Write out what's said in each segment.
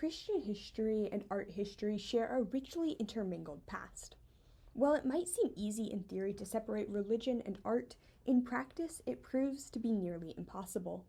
Christian history and art history share a richly intermingled past. While it might seem easy in theory to separate religion and art, in practice it proves to be nearly impossible.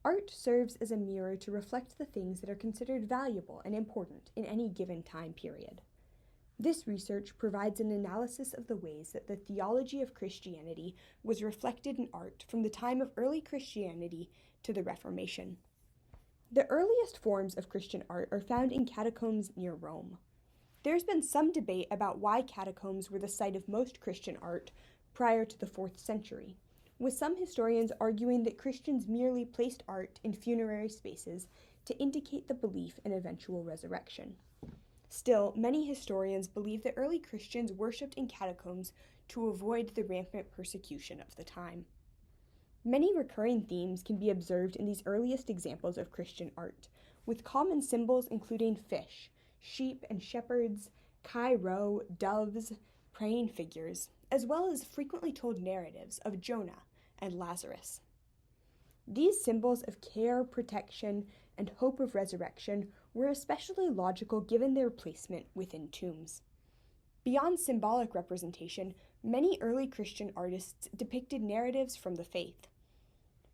Art serves as a mirror to reflect the things that are considered valuable and important in any given time period. This research provides an analysis of the ways that the theology of Christianity was reflected in art from the time of early Christianity to the Reformation. The earliest forms of Christian art are found in catacombs near Rome. There's been some debate about why catacombs were the site of most Christian art prior to the 4th century, with some historians arguing that Christians merely placed art in funerary spaces to indicate the belief in eventual resurrection. Still, many historians believe that early Christians worshipped in catacombs to avoid the rampant persecution of the time. Many recurring themes can be observed in these earliest examples of Christian art, with common symbols including fish, sheep and shepherds, Chi-Rho, doves, praying figures, as well as frequently told narratives of Jonah and Lazarus. These symbols of care, protection, and hope of resurrection were especially logical given their placement within tombs. Beyond symbolic representation, many early Christian artists depicted narratives from the faith.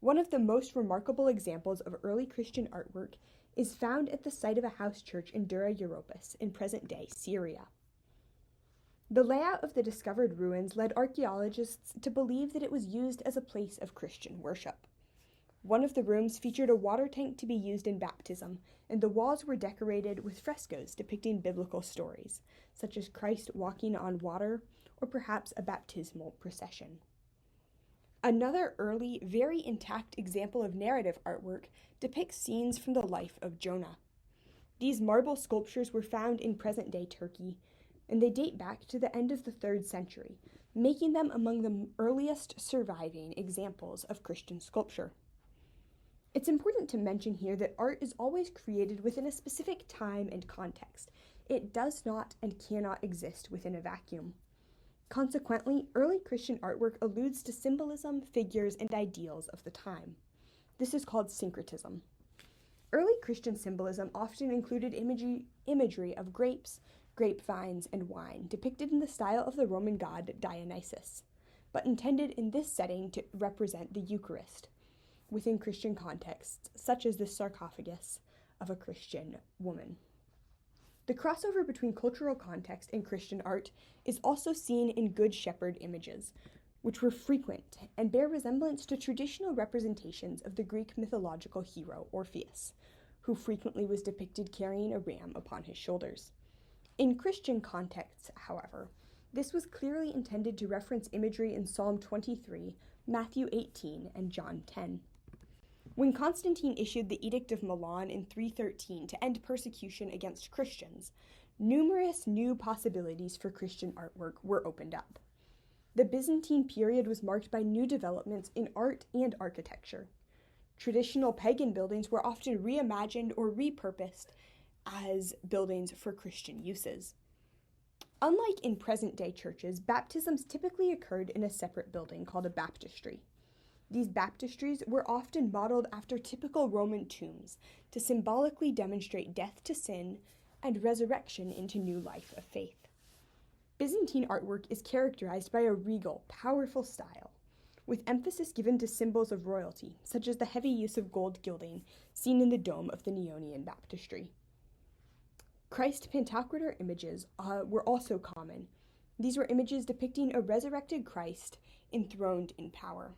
One of the most remarkable examples of early Christian artwork is found at the site of a house church in Dura Europos in present-day Syria. The layout of the discovered ruins led archaeologists to believe that it was used as a place of Christian worship. One of the rooms featured a water tank to be used in baptism, and the walls were decorated with frescoes depicting biblical stories, such as Christ walking on water, or perhaps a baptismal procession. Another early, very intact example of narrative artwork depicts scenes from the life of Jonah. These marble sculptures were found in present-day Turkey, and they date back to the end of the 3rd century, making them among the earliest surviving examples of Christian sculpture. It's important to mention here that art is always created within a specific time and context. It does not and cannot exist within a vacuum. Consequently, early Christian artwork alludes to symbolism, figures, and ideals of the time. This is called syncretism. Early Christian symbolism often included imagery of grapes, grapevines, and wine, depicted in the style of the Roman god Dionysus, but intended in this setting to represent the Eucharist within Christian contexts, such as the sarcophagus of a Christian woman. The crossover between cultural context and Christian art is also seen in Good Shepherd images, which were frequent and bear resemblance to traditional representations of the Greek mythological hero Orpheus, who frequently was depicted carrying a ram upon his shoulders. In Christian contexts, however, this was clearly intended to reference imagery in Psalm 23, Matthew 18, and John 10. When Constantine issued the Edict of Milan in 313 to end persecution against Christians, numerous new possibilities for Christian artwork were opened up. The Byzantine period was marked by new developments in art and architecture. Traditional pagan buildings were often reimagined or repurposed as buildings for Christian uses. Unlike in present-day churches, baptisms typically occurred in a separate building called a baptistry. These baptistries were often modeled after typical Roman tombs to symbolically demonstrate death to sin and resurrection into new life of faith. Byzantine artwork is characterized by a regal, powerful style, with emphasis given to symbols of royalty, such as the heavy use of gold gilding seen in the dome of the Neonian baptistry. Christ Pantocrator images were also common. These were images depicting a resurrected Christ enthroned in power.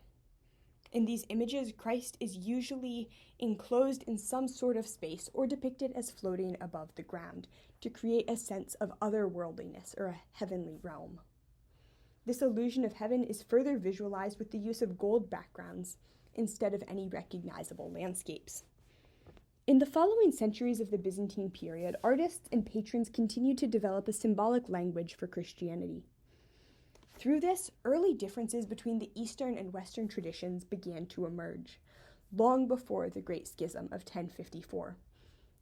In these images, Christ is usually enclosed in some sort of space or depicted as floating above the ground to create a sense of otherworldliness or a heavenly realm. This illusion of heaven is further visualized with the use of gold backgrounds instead of any recognizable landscapes. In the following centuries of the Byzantine period, artists and patrons continued to develop a symbolic language for Christianity. Through this, early differences between the Eastern and Western traditions began to emerge, long before the Great Schism of 1054.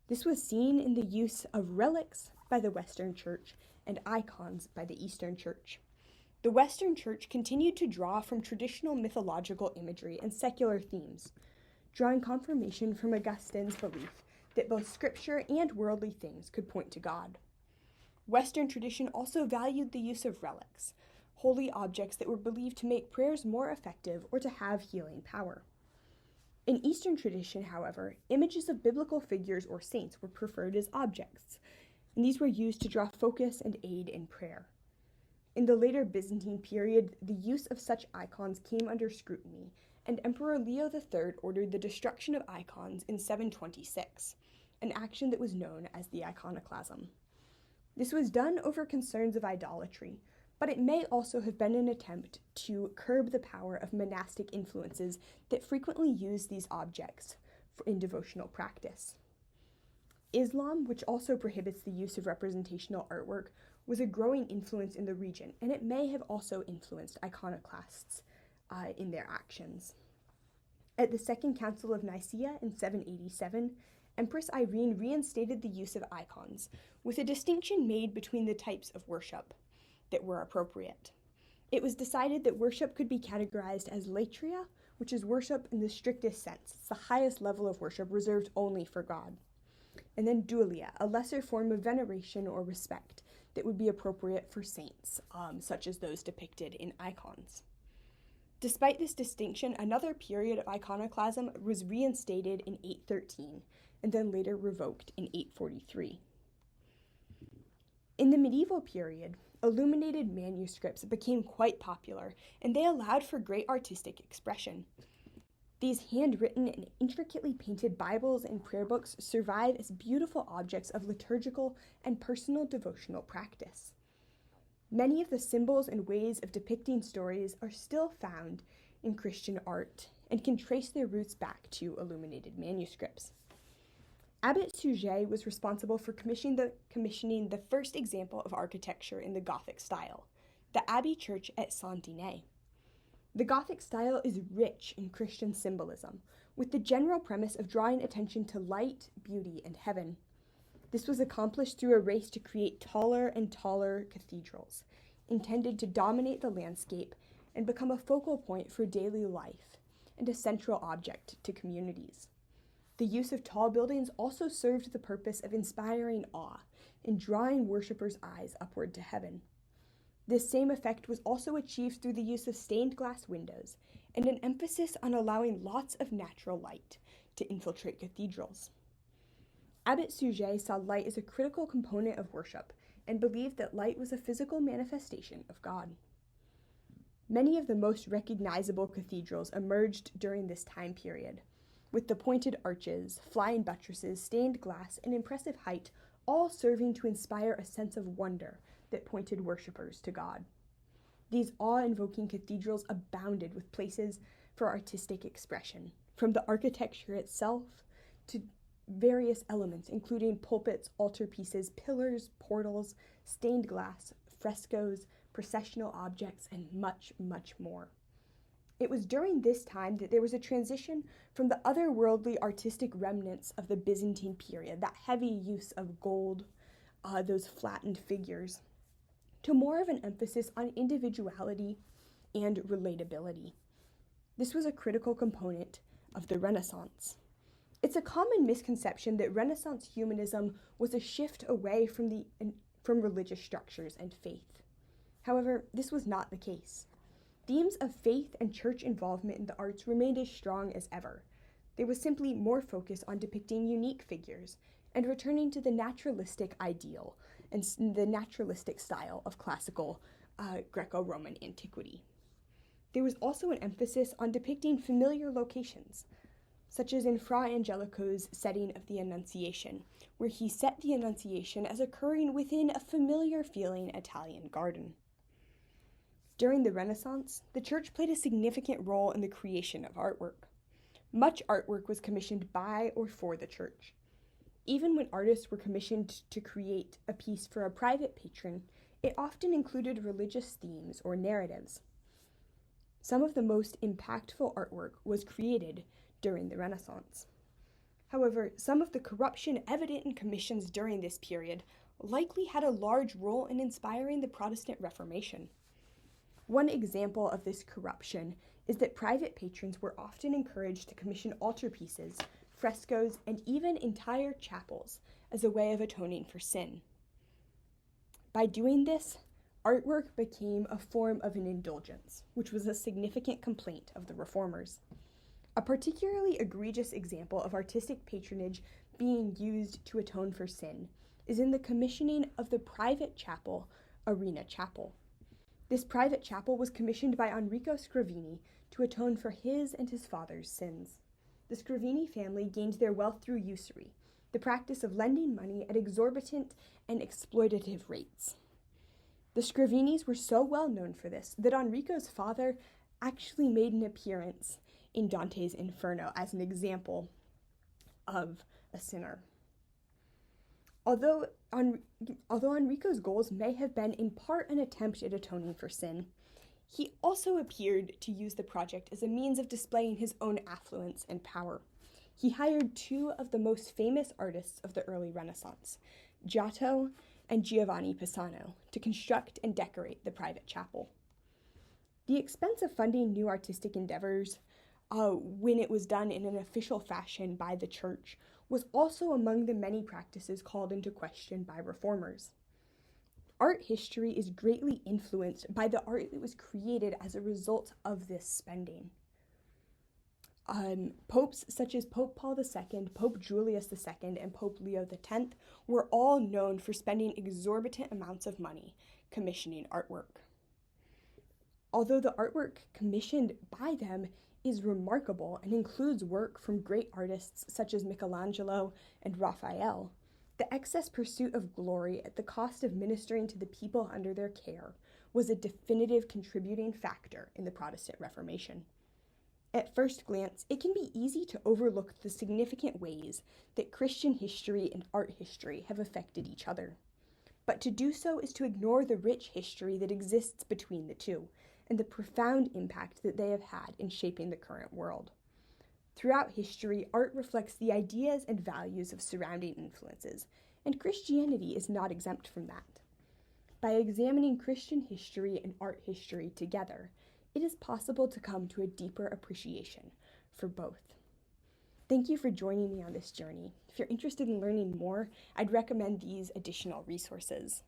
This was seen in the use of relics by the Western Church and icons by the Eastern Church. The Western Church continued to draw from traditional mythological imagery and secular themes, drawing confirmation from Augustine's belief that both scripture and worldly things could point to God. Western tradition also valued the use of relics, holy objects that were believed to make prayers more effective or to have healing power. In Eastern tradition, however, images of biblical figures or saints were preferred as objects, and these were used to draw focus and aid in prayer. In the later Byzantine period, the use of such icons came under scrutiny, and Emperor Leo III ordered the destruction of icons in 726, an action that was known as the iconoclasm. This was done over concerns of idolatry, but it may also have been an attempt to curb the power of monastic influences that frequently used these objects in devotional practice. Islam, which also prohibits the use of representational artwork, was a growing influence in the region, and it may have also influenced iconoclasts in their actions. At the Second Council of Nicaea in 787, Empress Irene reinstated the use of icons, with a distinction made between the types of worship that were appropriate. It was decided that worship could be categorized as latria, which is worship in the strictest sense. It's the highest level of worship reserved only for God. And then dulia, a lesser form of veneration or respect that would be appropriate for saints, such as those depicted in icons. Despite this distinction, another period of iconoclasm was reinstated in 813 and then later revoked in 843. In the medieval period, illuminated manuscripts became quite popular, and they allowed for great artistic expression. These handwritten and intricately painted Bibles and prayer books survive as beautiful objects of liturgical and personal devotional practice. Many of the symbols and ways of depicting stories are still found in Christian art and can trace their roots back to illuminated manuscripts. Abbot Suger was responsible for commissioning the first example of architecture in the Gothic style, the Abbey Church at Saint-Denis. The Gothic style is rich in Christian symbolism, with the general premise of drawing attention to light, beauty, and heaven. This was accomplished through a race to create taller and taller cathedrals, intended to dominate the landscape and become a focal point for daily life and a central object to communities. The use of tall buildings also served the purpose of inspiring awe and drawing worshippers' eyes upward to heaven. This same effect was also achieved through the use of stained glass windows and an emphasis on allowing lots of natural light to infiltrate cathedrals. Abbot Suger saw light as a critical component of worship and believed that light was a physical manifestation of God. Many of the most recognizable cathedrals emerged during this time period, with the pointed arches, flying buttresses, stained glass, and impressive height all serving to inspire a sense of wonder that pointed worshippers to God. These awe-invoking cathedrals abounded with places for artistic expression, from the architecture itself to various elements, including pulpits, altarpieces, pillars, portals, stained glass, frescoes, processional objects, and much, much more. It was during this time that there was a transition from the otherworldly artistic remnants of the Byzantine period, that heavy use of gold, those flattened figures, to more of an emphasis on individuality and relatability. This was a critical component of the Renaissance. It's a common misconception that Renaissance humanism was a shift away from religious structures and faith. However, this was not the case. Themes of faith and church involvement in the arts remained as strong as ever. There was simply more focus on depicting unique figures and returning to the naturalistic ideal and the naturalistic style of classical Greco-Roman antiquity. There was also an emphasis on depicting familiar locations, such as in Fra Angelico's setting of the Annunciation, where he set the Annunciation as occurring within a familiar feeling Italian garden. During the Renaissance, the church played a significant role in the creation of artwork. Much artwork was commissioned by or for the church. Even when artists were commissioned to create a piece for a private patron, it often included religious themes or narratives. Some of the most impactful artwork was created during the Renaissance. However, some of the corruption evident in commissions during this period likely had a large role in inspiring the Protestant Reformation. One example of this corruption is that private patrons were often encouraged to commission altarpieces frescoes, and even entire chapels as a way of atoning for sin. By doing this, artwork became a form of an indulgence, which was a significant complaint of the Reformers. A particularly egregious example of artistic patronage being used to atone for sin is in the commissioning of the private chapel, Arena Chapel. This private chapel was commissioned by Enrico Scravini to atone for his and his father's sins. The Scravini family gained their wealth through usury, the practice of lending money at exorbitant and exploitative rates. The Scrivinis were so well known for this that Enrico's father actually made an appearance in Dante's Inferno as an example of a sinner. Although Enrico's goals may have been in part an attempt at atoning for sin, he also appeared to use the project as a means of displaying his own affluence and power. He hired two of the most famous artists of the early Renaissance, Giotto and Giovanni Pisano, to construct and decorate the private chapel. The expense of funding new artistic endeavors, when it was done in an official fashion by the church, was also among the many practices called into question by reformers. Art history is greatly influenced by the art that was created as a result of this spending. Popes such as Pope Paul II, Pope Julius II, and Pope Leo X were all known for spending exorbitant amounts of money commissioning artwork. Although the artwork commissioned by them is remarkable and includes work from great artists such as Michelangelo and Raphael, the excess pursuit of glory at the cost of ministering to the people under their care was a definitive contributing factor in the Protestant Reformation. At first glance, it can be easy to overlook the significant ways that Christian history and art history have affected each other. But to do so is to ignore the rich history that exists between the two, and the profound impact that they have had in shaping the current world. Throughout history, art reflects the ideas and values of surrounding influences, and Christianity is not exempt from that. By examining Christian history and art history together, it is possible to come to a deeper appreciation for both. Thank you for joining me on this journey. If you're interested in learning more, I'd recommend these additional resources.